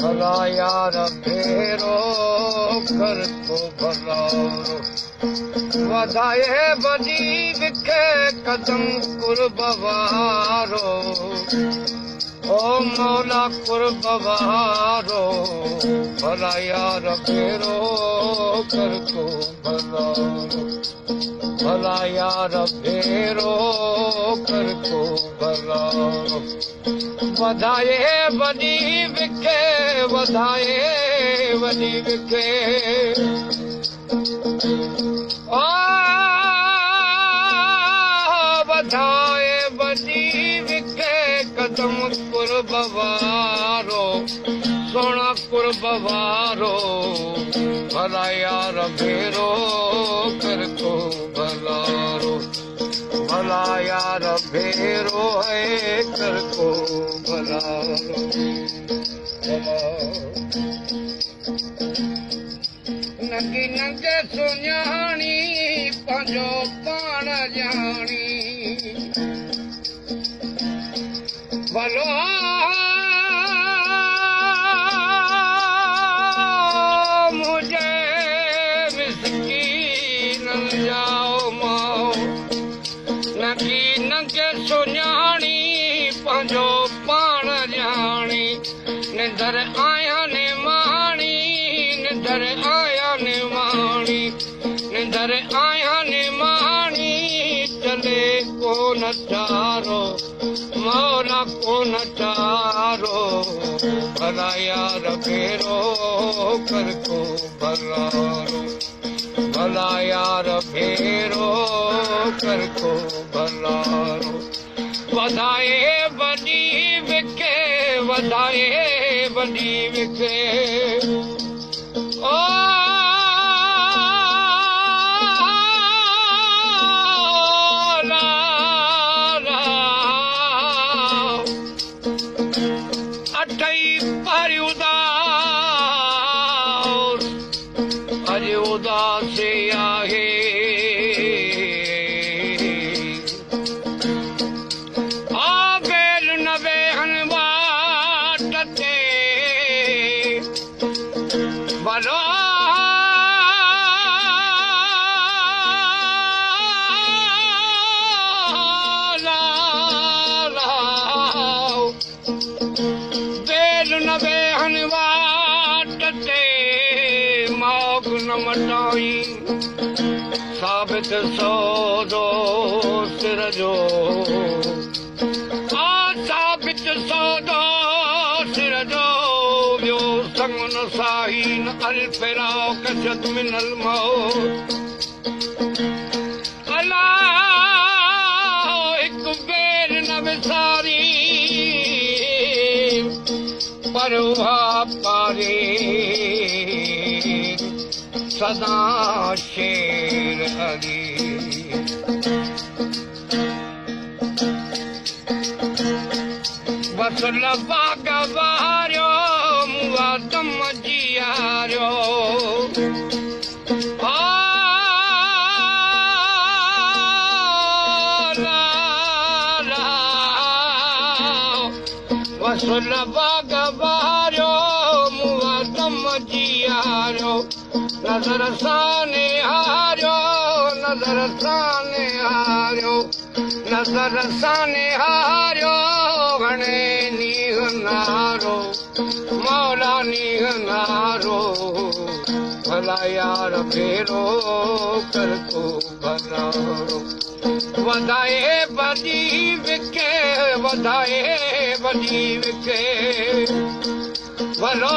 भला यार भेरो कर को भलारो वधाए वधी विखे कदम कुर्बवारो ओ मौला कुर्बवारो भला यार भेरो कर को भलारो भला यार भेरो कर को भलारो वधाए वधी विखे वधाए वधी विखे ओ वधाए वधी विखे कदम कुर्बवारो सोना कुर्बवारो भला यार भेरो कर को भलारो भला यार भेरो है कर को भलारो नंगी नंगे सुञाणी पंहिंजो पाण ॼाणी भलो मुझे मिस्कीन जाओ माओ नंगी नंगे सुञाणी पंहिंजो पाण ॼाणी निंदर आया ने माणी निंदर आया ने माणी निंदर आया ने माणी चले को नचारो मौला को नचारो भला यार भेरो कर को भलारो भला यार भेरो कर को भलारो वधाए वधी विखे वधाए वधी विखे ओ ला ला अठई पर उदास अज उदास आहे भलो बेल न बेहन वाट ते मौग न मटाई साबित सौदो सिर जो साबित सौदो सिर जो संगन साहीन अलफिराओ कशद मिन अलमौत अला एक बेर न विसारी पर उहा पारे सदा शेर अली बस लबा गवारियो मुआदम जियारो बस लबा गवारियो मुआदम जियारो नजर साने हारियो नजर साने हारियो नजर साने हारियो घणे नीह नारो मौला नीह नारो भला यार भेरो कर को भलारो वधाए वधी विखे वधाए वधी विखे भलो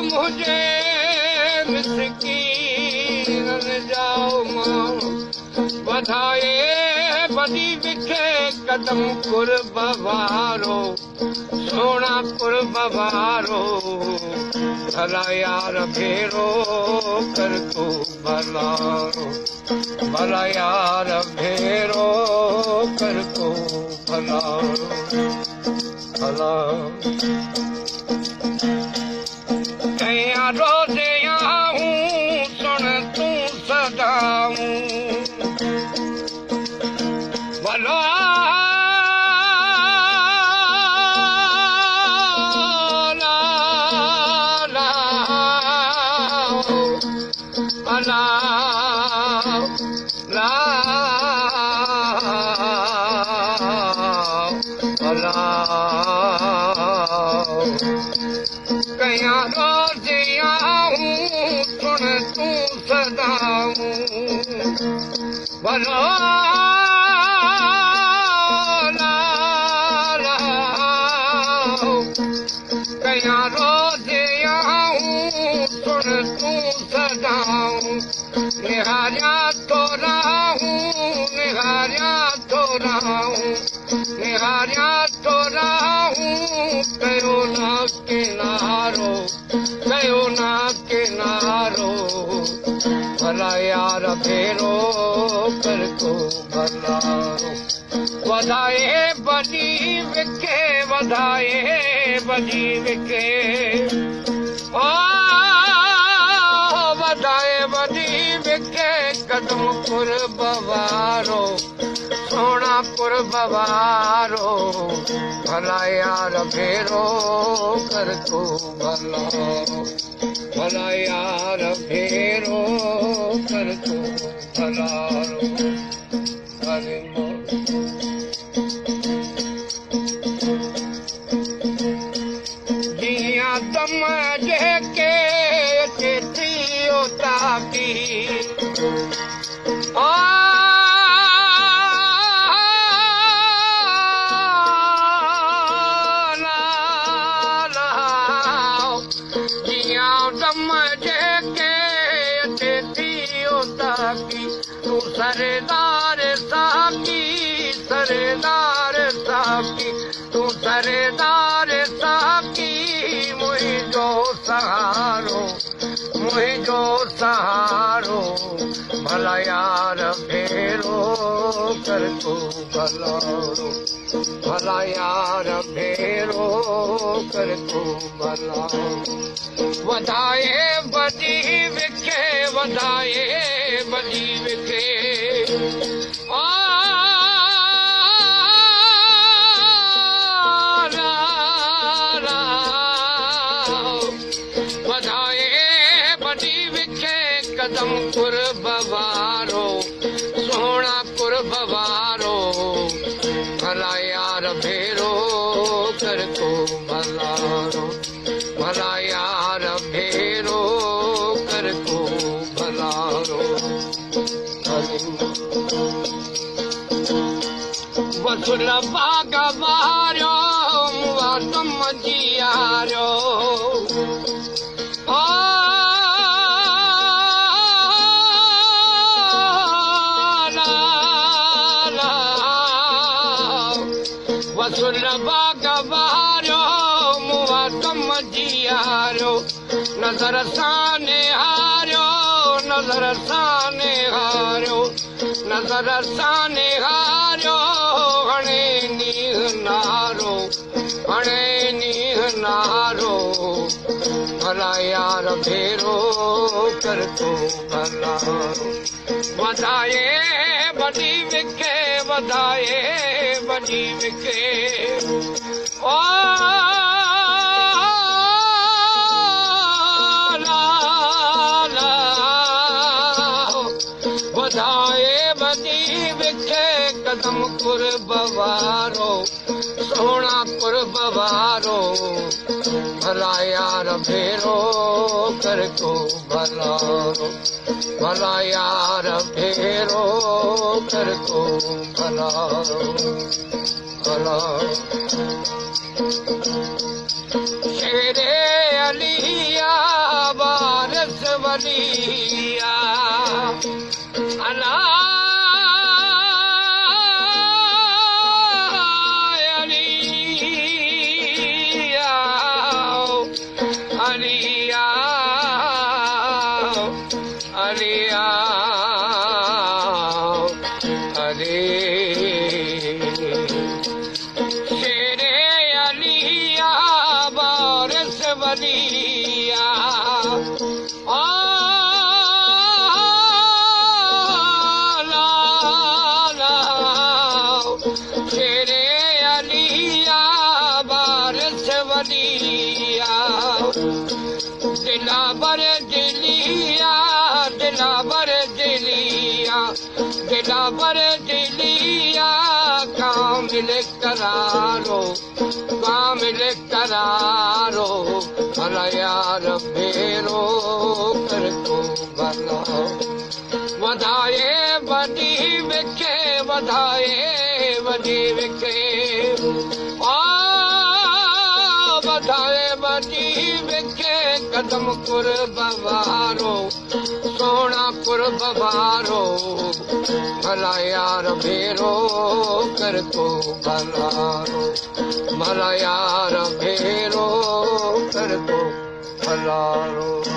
मुझे मिस्कीन जाओ मां वधाए वधी विखे कदम कुर्बवारो सोना कुर्बवारो भला यार भेरो कर को भलारो भला यार भेरो कर को भलारो भला कया रोज़े आऊं सुन तू सदाऊं भला भला कया रोज़िया सुन तूं सदाऊं भला कया रोज़िया सुन तूं सदाऊं निहारिया तो रहूं निहारिया तो रहूं निहारिया तो रहूं कयो ना किनारो भला यार भेरो कर को भला वधाए बजी विखे वधाए बजी विखे वधाए बजी विखे कदम पुर बवारो सोना पुर बवारो भला यार भेरो कर को भला भला यार भेरो कर को भला जिया दम जेके चेती ताकी तू सरदार साकी सरदार साकी तू सरदार साकी मुझो सहारो भला यार भेरो कर तू भला भला यार भेरो कर तू भला वधाए बजी विखे वधाए बजी विखे वधाए बजी विखे कदम पुर बवारो सोना पुर बवारो भला यार भेरो कर को भला भला यार भेरो कर को भला वसुल बाग वारो मुआ समझियारो वसुल बाग वारो मुआ समझियारो नज़र साने हारो नज़र साने हारो नज़र साने हारो हणे नीह नारो भला यार भेरो कर तो भला वधाए बजी विखे वधाए बजी विखे वधाए बजी विखे कदम पुर बवारो सोना पुर बवारो भला यार भेरो कर को भला भला यार भेरो कर को भला भला शेरे अलिया वारस वलिया अला शेरे अलिया वारस वलिया शेरे अलिया वारस वलिया दिलावर दिलिया दिलावर दिलिया दिलावर दिलिया कामिल कर करारो कामिल करारो भला यार भेरो कर तो भला वधाए वॾी विखे वधाए वॾी विखे वधाए वॾी विखे कदम कुर्ब वारो सोना कुर्ब वारो भला यार भेरो कर तो भलारो भला यार भेरो कर तो भलारो